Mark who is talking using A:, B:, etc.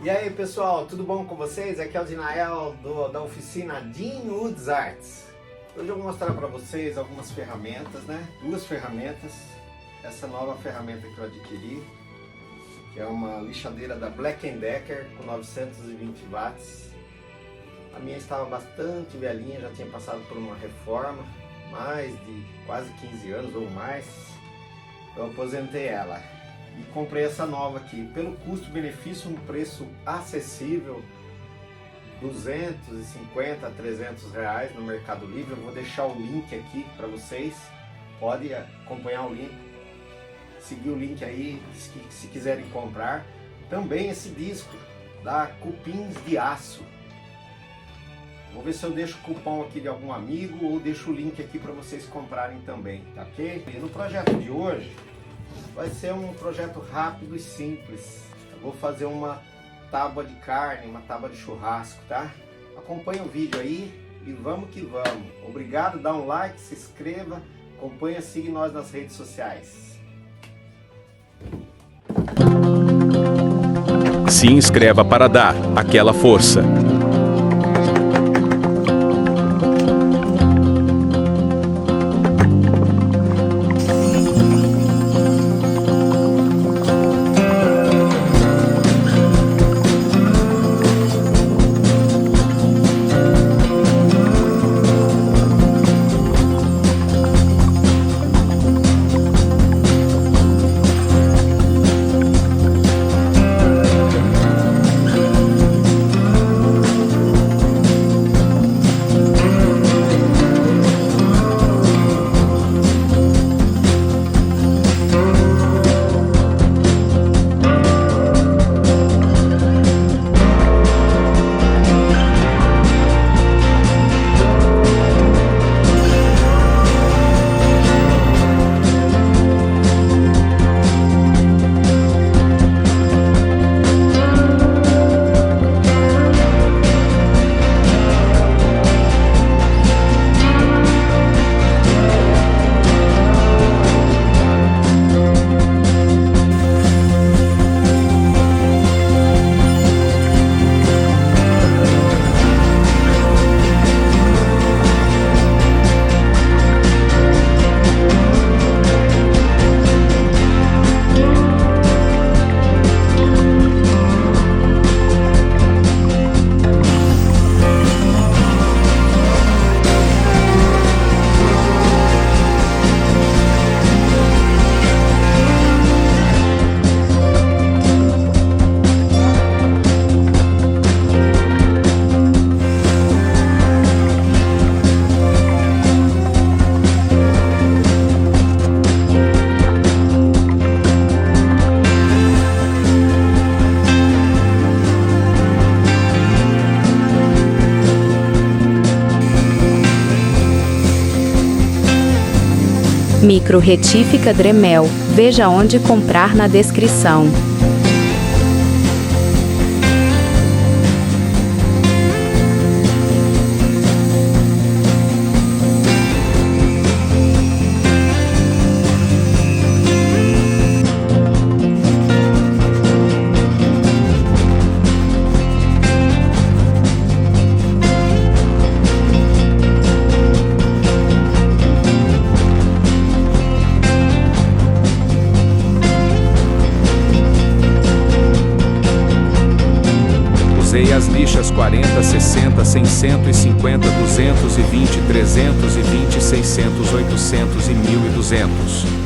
A: E aí pessoal, tudo bom com vocês? Aqui é o Dinael da oficina Din Woods Arts. Hoje eu vou mostrar para vocês algumas ferramentas, né? Duas ferramentas. Essa nova ferramenta que eu adquiri, que é uma lixadeira da Black & Decker com 920 watts. A minha estava bastante velhinha, já tinha passado por uma reforma, mais de quase 15 anos ou mais. Eu aposentei ela e comprei essa nova aqui, pelo custo-benefício, um preço acessível, 250 a 300 reais no Mercado Livre. Eu vou deixar o link aqui para vocês, pode acompanhar o link, seguir o link aí se quiserem comprar. Também esse disco da Cupins de aço, vou ver se eu deixo o cupom aqui de algum amigo ou deixo o link aqui para vocês comprarem também, tá ok? E no projeto de hoje vai ser um projeto rápido e simples. Eu vou fazer uma tábua de carne, uma tábua de churrasco, tá? Acompanha o vídeo aí e vamos que vamos. Obrigado, dá um like, se inscreva, acompanha, siga nós nas redes sociais.
B: Se inscreva para dar aquela força.
C: Micro retífica dremel. Veja onde comprar na descrição.
B: Usei as lixas 40, 60, 100, 150, 220, 320, 600, 800 e 1200.